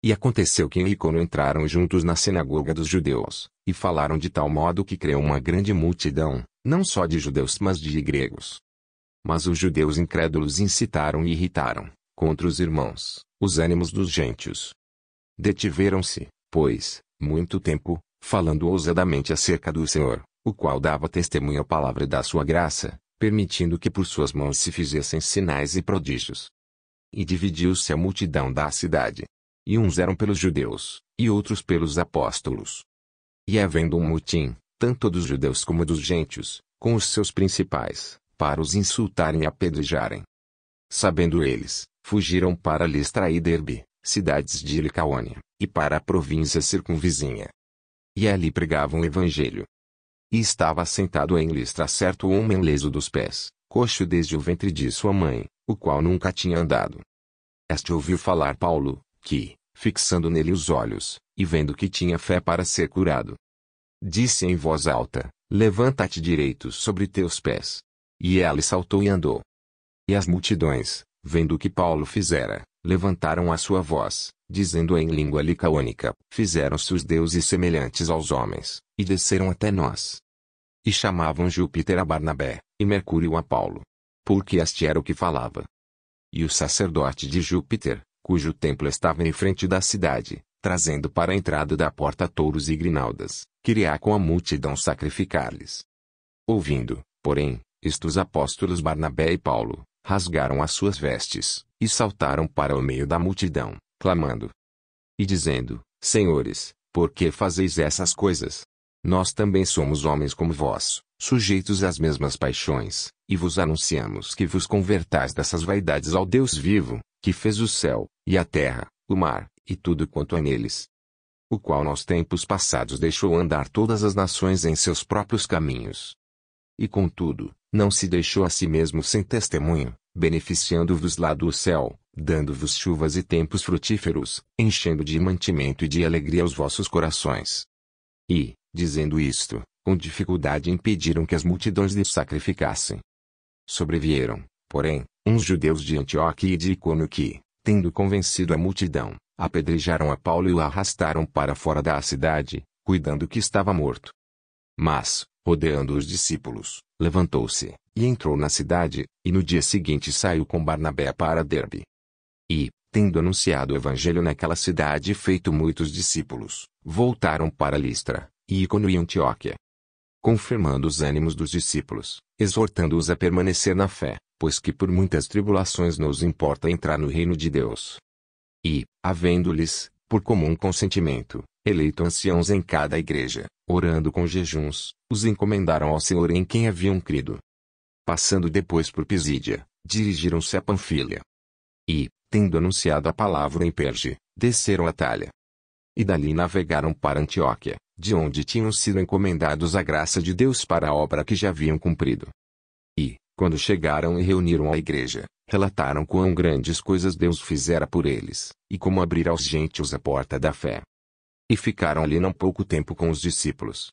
E aconteceu que em Ícono entraram juntos na sinagoga dos judeus, e falaram de tal modo que creu uma grande multidão, não só de judeus mas de gregos. Mas os judeus incrédulos incitaram e irritaram, contra os irmãos, os ânimos dos gentios. Detiveram-se, pois, muito tempo, falando ousadamente acerca do Senhor, o qual dava testemunho à palavra da sua graça, permitindo que por suas mãos se fizessem sinais e prodígios. E dividiu-se a multidão da cidade. E uns eram pelos judeus, e outros pelos apóstolos. E havendo um motim, tanto dos judeus como dos gentios, com os seus principais, para os insultarem e apedrejarem. Sabendo eles, fugiram para Listra e Derbe, cidades de Licaônia, e para a província circunvizinha. E ali pregavam o evangelho. E estava assentado em Listra certo homem leso dos pés, coxo desde o ventre de sua mãe, o qual nunca tinha andado. Este ouviu falar Paulo, que, fixando nele os olhos, e vendo que tinha fé para ser curado, disse em voz alta: levanta-te direito sobre teus pés. E ele saltou e andou. E as multidões, vendo o que Paulo fizera, levantaram a sua voz, dizendo em língua licaônica: fizeram-se os deuses semelhantes aos homens, e desceram até nós. E chamavam Júpiter a Barnabé, e Mercúrio a Paulo. Porque este era o que falava. E o sacerdote de Júpiter, cujo templo estava em frente da cidade, trazendo para a entrada da porta touros e grinaldas, queria com a multidão sacrificar-lhes. Ouvindo, porém, isto os apóstolos Barnabé e Paulo, rasgaram as suas vestes, e saltaram para o meio da multidão, clamando e dizendo: Senhores, por que fazeis essas coisas? Nós também somos homens como vós, sujeitos às mesmas paixões, e vos anunciamos que vos convertais dessas vaidades ao Deus vivo, que fez o céu, e a terra, o mar, e tudo quanto há neles. O qual nos tempos passados deixou andar todas as nações em seus próprios caminhos. E contudo, não se deixou a si mesmo sem testemunho, beneficiando-vos lá do céu, dando-vos chuvas e tempos frutíferos, enchendo de mantimento e de alegria os vossos corações. E, dizendo isto, com dificuldade impediram que as multidões lhes sacrificassem. Sobrevieram, porém, uns judeus de Antioquia e de Icônio que, tendo convencido a multidão, apedrejaram a Paulo e o arrastaram para fora da cidade, cuidando que estava morto. Mas, rodeando os discípulos, levantou-se, e entrou na cidade, e no dia seguinte saiu com Barnabé para Derbe. E, tendo anunciado o evangelho naquela cidade e feito muitos discípulos, voltaram para Listra, e Icônio e Antioquia, confirmando os ânimos dos discípulos, exortando-os a permanecer na fé, pois que por muitas tribulações nos importa entrar no reino de Deus. E, havendo-lhes, por comum consentimento, eleito anciãos em cada igreja, orando com jejuns, os encomendaram ao Senhor em quem haviam crido. Passando depois por Pisídia, dirigiram-se a Panfilha. E, tendo anunciado a palavra em Perge, desceram a Talha. E dali navegaram para Antioquia, de onde tinham sido encomendados à graça de Deus para a obra que já haviam cumprido. E, quando chegaram e reuniram a igreja, relataram quão grandes coisas Deus fizera por eles, e como abrir aos gentios a porta da fé. E ficaram ali não pouco tempo com os discípulos.